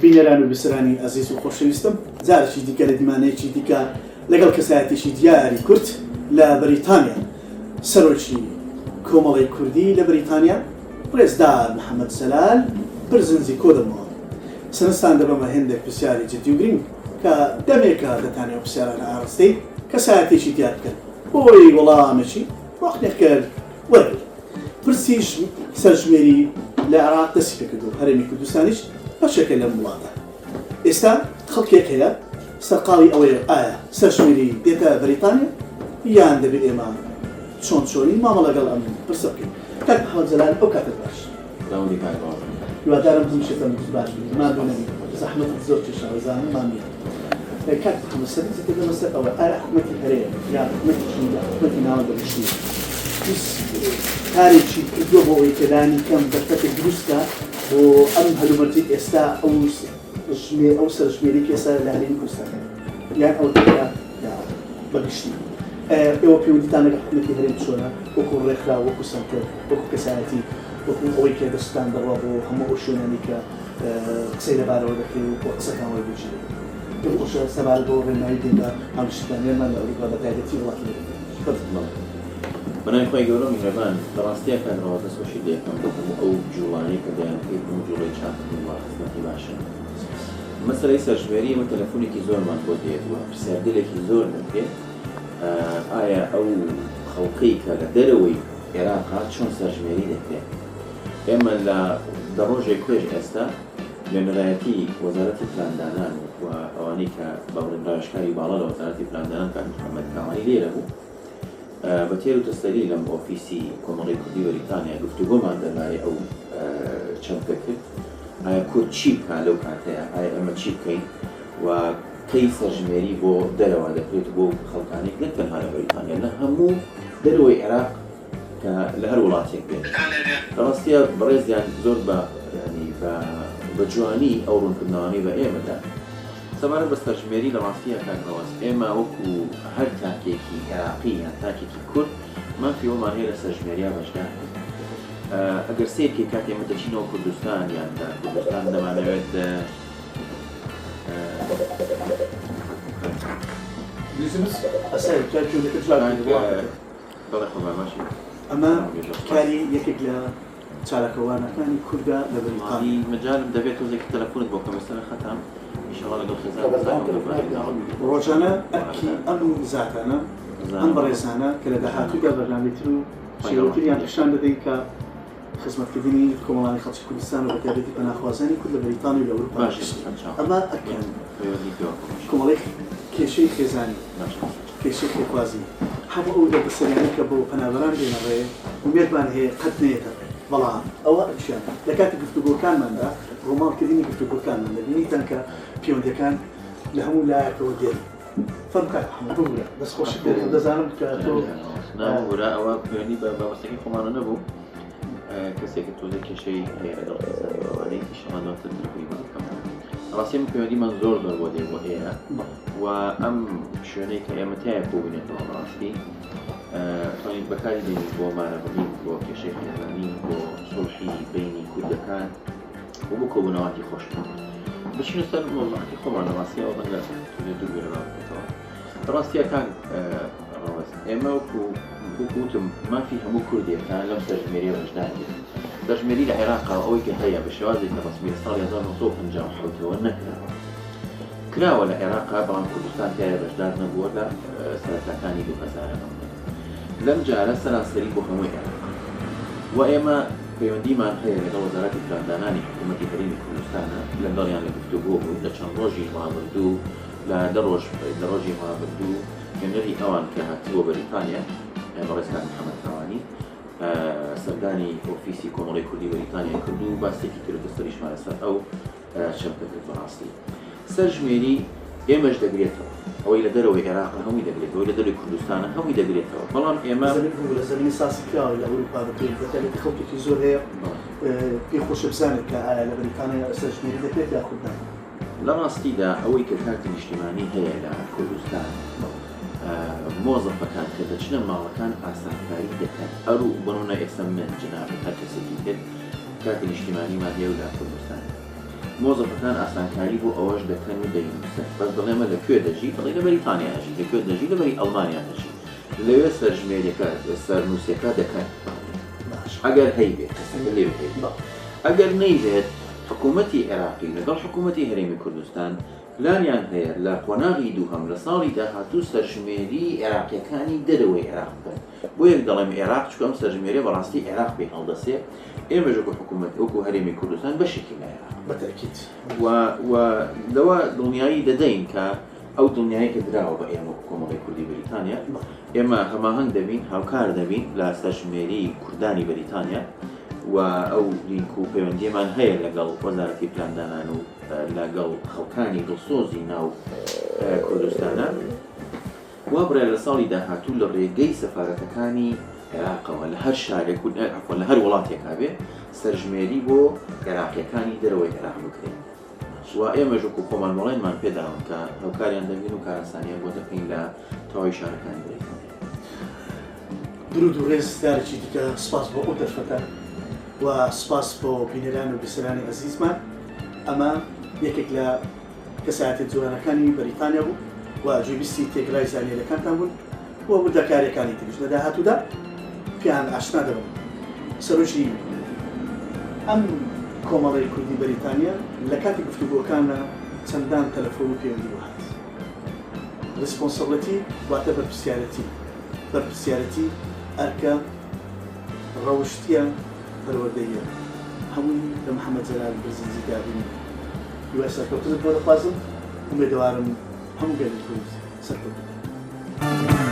بینەران و بیسەرانی ئەزیز و خۆشەویستم جارێکی دیکە لە دیمانەیەکی دیکە لەگەڵ کەسایەتێکی دیاری کورد لە بەریتانیا سەرۆکی کۆمەڵی کوردی لە بەریتانیا پرێزدار محەممەد سەلال برزنجی کۆ دەمەوە سەرستان دەبەمە هێندێک پرسیاری جدی و گرنگ کە دەمێکە دەتانێت پرسیارانە ئاڕستەی کەسایەتێکی دیار بکەن بۆی وەڵامێکی وەختێک کرد وەرگرت پرسیش سەرژمێری لە عێراق دەستی پێکردو هەرێمی کوردستانیش بەشێکە لەم وڵاتە ئێستا خەڵکێک هەیە سەرقاڵی ئەوەیە ئایا سەرژمێری دێتە بەریتانیا یان دەبێت ئێمە چۆنی مامە لەگەڵ ئەم پرسە بکەین کاک محەممەد سەلال ئەو کاتت باش هیوادارم هەموو شتێکم باش بێت مادوو نەبێت زەحمەت زۆر کێشاوەزانم مامیە کاک محەممەد سەلال زیاتر لەمەسەر ئەوە ئایا حکومەتی هەرێم یان حکومەتی ناوەندە بەشتی کارێکی کردووە بۆ ئەوەی کەدانی کەم بەرتەکە دروستە بۆ ئەم هەلومەرجی ئێستا ئەو سەرژمێری ئێستا لە هەرێمی کوردستان یان ئەو بەگشتی ئێوە پەیوەندیتان لەگەڵ حکومەتی هەرێم چۆنە وەکو ڕێکخرا وەکو سەنتەر وەکو کەسایەتی وەکو ئەوەی کە دەستان دەڕوا بۆ هەموو ئەو شوێنانی کە قسەی لەبارەوە دەکەی و بۆ قسەکان وەی بچێت خۆشە سەبار بۆ ڕێنمایی دێندا هەمشتانێمان لە ئەوروپا بەتایبەتی وڵاتی بەنای خۆی گەورە میهرەبان بەڕاستیە کارەوە دەستخۆشی دەکەم بۆ هەموو ئەو جوڵانەی کە دەیانکەیت هەموو جوڵەی چاکردن و خزمەتی باشە مەسەلەی سەرژمێری ئێمە تەلەفۆنێکی زۆرمان بۆ دێت و پرسیاردلێکی زۆر دەکرێت ئایا ئەو خەڵقی کە لە دەرەوەی عێراقا چۆن سەرژمێری دەکرێت ئێمە لە ڕۆژێک پێش ئێستا لێنەرایەتی وەزارەتی پلاندانان و ئەوانەی کە باوەڕێنراوێژکاری باڵا لە وەزارەتی پلاندانان کاک محەممەد کاڵانی لێرە بوو بە تێر و تەستەری لەم ئۆفیسی کۆمەڵی کوردی بەریتانیا گفتوگۆمان دەربارەی ئەو چەمکە کرد ئایا کورد چی بکە لەو کاتەیە ئایا ئەمە چی بکەین و کەی سەرژمێری بۆ دەرەوە دەکرێت بۆ خەڵکانێک نەک تەنها لە بەریتانیا لە هەموو دەرەوەی عێراق کە لە هەر وڵاتێک بێت ڕاستیە بەڕێزیان زۆر بە جوانی ئەو ڕوونکردنەوەی بە ئێمەدا سەبارە بە سەرژمێری لە ڕاستیە کاکەوەس ئێمە وەکو هەر تاکێکی عێراقی یان تاکێکی کورد مافیەوەمان هەیە لە سەرژمێریە بەشدار ئەگەر سێکی کات ئێمە دەچینەوە کوردستان یان کوردستان دەمانەوێت ئەمە کاری یەکێک لە چارەکەوانەکانی کوردە لە بەریتانی مەجالم دەبێت تۆزێکی تەلەفۆنت بۆ کەمەستەرە خەتام ئینشاڵڵا لەگەڵ ڕۆژانە ئەرکی ئەم زاتانە ئەم بەڕێزانە کە لە داهاتوودا بەرنامەتر و شێوەتریان پیشان دەدەین کە خزمەتکردنی کۆمەڵانی خەڵکی کوردستان و بەتایبەتی پەناخوازانی کورد لە بەریتانی و لە ئەوروپا ئەمە ئەکەن کۆمەڵی کێشەی خێزانی کێشەی خێخوازی هەموو ئەو دەربەسەریانە کە بۆ پەنابەران دێنەڕێ ومێدمان هەیە قەت نێتە بەڵام ئەوە ئەچیان لە کاتی گفتوگۆکانماندا ڕۆماڵکردنی گفتوگۆکانمان دەبینیتان کە پەیوەندیەکان لە هەموو لایەکەوە دێن فەرمکات بگورە دەست خۆشی دەزانم کە تۆ ناوەرە ئەوە پەیوەندی بە بابەستەکەی خۆمانە نەبوو کەسێکە تۆزە کێشەی هەیە لەگەڵ خێزانەوەی ئیشەڵاتر دروی بکەم ڕاستی پەیوەندیمان زۆر بۆ دێ بۆ ئێرە و ئەم شوێنەی کە ئێمە تایە بووبێتەوە ڕاستی توانین بەکاری دێنین بۆ مارەبڕین بۆ کێشەی خێزانی بۆ سڵحی بینی کوردەکان و بۆ کۆبوونەوەی خۆشتن بچینە سەر مۆڵاتی خۆمان لە ڕاستی ئەوە بەنگە دوورگەرە بکەوە ڕاستیە کان ڕاوەست ئێمە وەکوتم مافی هەموو کوردێکان لەم سەرژمێریە بەشدار سەرژمێری لە عێراقا ئەوەی کە هەیە بە شێوازێک کە ڕەسمی لە ساڵی 1950ەوە کراوە لە عێراقا بەڵام کوردستان تایە بەشدار نەبووە لە سەرەتاکانی 2000 لەم جارە سەرانسەری بۆ هەمووی عێراق و ئێمە پەیوەندیمان هەیە لەگەڵ وەزارەتی پلاندانانی حکوومەتی هەرێمی کوردستانە لەگەڵیان لە گفتوگۆ بوو لە چەند ڕۆژی ڕابردوو لە ڕۆژی ڕابردوو هێنەری ئەوان کە هاتووە بەریتانیا بەڕێزکار محەممەد کاڵانی سەردانی ئۆفیسی کۆمەڵی کوردی بەریتانیا کرد و باسێکی کرد دەستەریشمان لەسەر ئەو چەمکە کرد بەڕاستی سەرژمێری ئێمەش دەگرێتەوە ئەوەی لە دەرەوەی عێراق هەمووی دەگرێتەوە لە دەروی کوردستانە هەمووی دەگرێتەوە بەڵام ئێمە لە زەمینی ساسی کراوە لە ئەوروپا بکرێت بەتایبەتی خەڵکێکی زۆر هەیە پێی خۆشە بزانێت کە ئایا لە بەریتانیا سەرژمێری دەکرێت یا کوردان لە ڕاستیدا ئەوەی کە کارتی نیشتیمانی هەیە لە کوردستان مۆزەفەکان کە دەچنە ماڵەکان ئاسانکاری دەکەن ئەرو بنونە ئێستا من جناب هەر کەسێکی کرد کارتی نیشتیمانیمان هەیە لە کوردستان مۆزەفەکان ئاسانکاری بۆ ئەوەش دەکەن و دەینووسن بەس دەڵێمە لەکوێ دەژی بەڵێ لە بەریتانیا دەژی لەکوێ دەژی لە بەری ئەڵمانیا دەژی لەوێ سەرژمێریەکە سەرنووسەکە دەکەن ئەگەر هەیبێت لێ بێت ئەگەر نەیبێت حکوومەتی عێراقی لەگەڵ حکوومەتی هەرێمی کوردستان پلانیان هەیە لە قۆناغی دووهەم لە ساڵی داهاتوو سەرژمێری عێراقیەکانی دەرەوەی عێراق بکەن بۆ یەک دەڵێم عێراق چکەم سەرژمێری بەڕاستی عێراق پێ هەڵدەسێ ئێمەش وەکو حکوومەت وەکو هەرێمی کوردستان بەشێکی لە عێراق بەتەکید و لەوە دڵنیایی دەدەین کە ئەو دڵنیایی کە دراوە بە ئێمە کۆمەڵی کوردی بەریتانیا ئێمە هەماهەنگ دەبین هاوکار دەبین لە سەرژمێری کوردانی بەریتانیا و ئەو لینک و پەیوەندیمان هەیە لەگەڵ وەزارەتی پلاندانان و لەگەڵ خەڵکانی دڵسۆزی ناو کوردستانە وا بڕێ لە ساڵی داهاتوو لە ڕێگەی سەفارەتەکانی عێراقەوە لە هەر شارێک لە هەر وڵاتێکا بێ سەرژمێری بۆ عێراقیەکانی دەرەوەی عێراق بکرێن و ئێمەش وەکو خۆمان وەڵێنمان پێداون کە هەوکاریان دەبین و کارەسانیان بۆ دەکەین لە تەواوی شارەکانی بەریتانیا. درود و ڕێز دارێکی دیکە سپاس بۆ ئەو دەرفەتە و سپاس بۆ بینەران و بیسەرانی عەزیزمان. ئەمە یەکێک لە کەسایەتە جوانەکانی بەریتانیا بوو و جوێبیستی تێکرای زانیاریەکانتان بوون و وردەکاریەکانی تریش لە داهاتوودا پێیان ئاشنا دەبن. سەرۆژی ئەم کۆمەڵی کوردی بەریتانیا لە کاتی گفتوگۆکانە چەندان تەلەفۆن و پەیوەندی بۆ هات. ریسپۆنسەبڵەتی واتە بەرپرسیارەتی ئەرکە ڕەوشتیە پەروەردەییە هەمووی لە محەممەد جەلال بەرزنجی دابین دوای سەرکەوتنت بۆ دەخوازم ومێدەوارم هەموو گەلی کورد سەرکەوتن.